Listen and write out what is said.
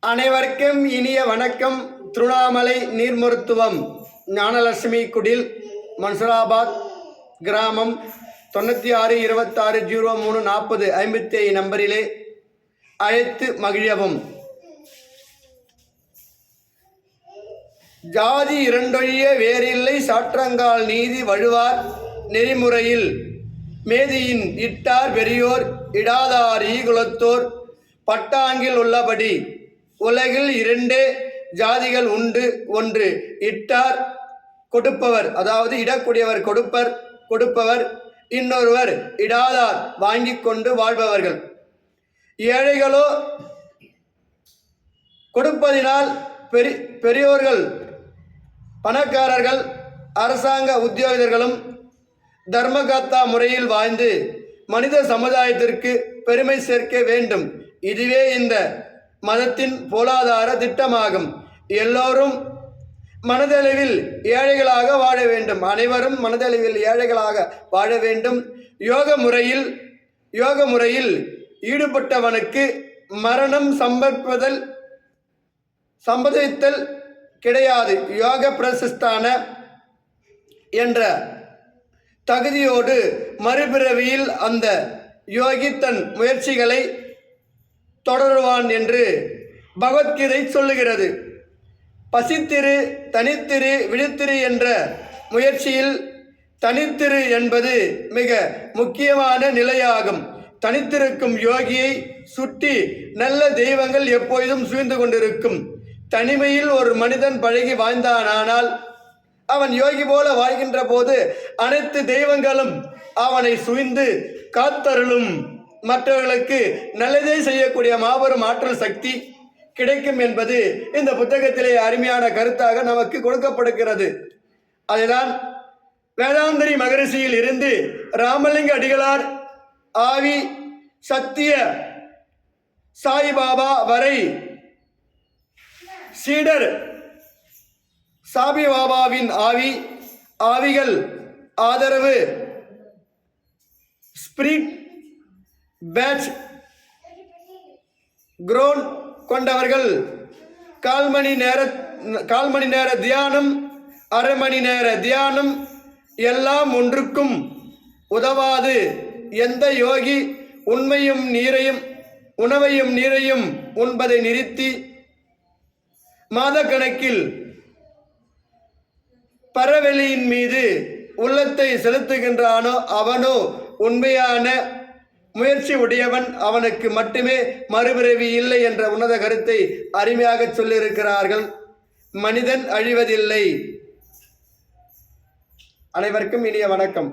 அனைவருக்கும் இனிய வணக்கம். திருவண்ணாமலை நீர் மருத்துவம் ஞானலட்சுமி குடில் மன்சூராபாத் கிராமம் 9626034055 நம்பரிலே அழைத்து மகிழவும். ஜாதி இரண்டொழிய வேறில்லை சாற்றங்கால் நீதி வழுவார் நெறிமுறையில் மேதியின் இட்டார் பெரியோர் இடாதார் ஈகுலத்தோர் பட்டாங்கில் உள்ளபடி உலகில் இரண்டே ஜாதிகள் உண்டு. ஒன்று இட்டார் கொடுப்பவர், அதாவது இடக்கூடியவர் கொடுப்பவர், இன்னொருவர் இடாதார் வாங்கி கொண்டு வாழ்பவர்கள். ஏழைகளோ கொடுப்பதினால் பெரியோர்கள் பணக்காரர்கள் அரசாங்க உத்தியோகர்களும் தர்மகர்த்தா முறையில் வாழ்ந்து மனித சமுதாயத்திற்கு பெருமை சேர்க்க வேண்டும். இதுவே இந்த மதத்தின் பொருளாதார திட்டமாகும். எல்லோரும் மனதளவில் ஏழைகளாக வாழ வேண்டும். அனைவரும் மனதளவில் ஏழைகளாக வாழ வேண்டும். யோக முறையில் ஈடுபட்டவனுக்கு மரணம் சம்பவித்தல் கிடையாது. யோக பிரசிஸ்தான என்ற தகுதியோடு மறுபிறவியில் அந்த யோகி தன் முயற்சிகளை தொடருவான் என்று பகவத்கீதை சொல்லுகிறது. பசித்திரு, தனித்திரு, விழித்திரு என்ற முயற்சியில் தனித்திரு என்பது மிக முக்கியமான நிலையாகும். தனித்திருக்கும் யோகியை சுற்றி நல்ல தெய்வங்கள் எப்பொழுதும் சூழ்ந்து கொண்டிருக்கும். தனிமையில் ஒரு மனிதன் பழகி வாழ்ந்தானால் அவன் யோகி போல வாழ்கின்ற போது அனைத்து தெய்வங்களும் அவனை சூழ்ந்து காத்தருளும். மற்றவர்களுக்கு நல்லதே செய்யக்கூடிய மாபெரும் ஆற்றல் சக்தி கிடைக்கும் என்பது இந்த புத்தகத்திலே அருமையான கருத்தாக நமக்கு கொடுக்கப்படுகிறது. அதுதான் வேதாந்திரி மகரிஷியில் இருந்து ராமலிங்க அடிகளார் ஆவி சத்திய சாய்பாபா வரை சீடர் சாபிபாபாவின் ஆவிகள் ஆதரவு ஸ்பிரிட் பேட்ச் குரோன் கொண்டவர்கள் கால் மணி நேர தியானம், அரை மணி நேர தியானம் எல்லாம் ஒன்றுக்கும் உதவாது. எந்த யோகி உணவையும் நீரையும் உண்பதை நிறுத்தி மாதக்கணக்கில் பரவெளியின் மீது உள்ளத்தை செலுத்துகின்றானோ அவனோ உண்மையான முயற்சி உடையவன். அவனுக்கு மட்டுமே மறுபிறவி இல்லை என்ற உன்னத கருத்தை அருமையாக சொல்லியிருக்கிறார்கள். மனிதன் அழிவதில்லை. அனைவருக்கும் இனிய வணக்கம்.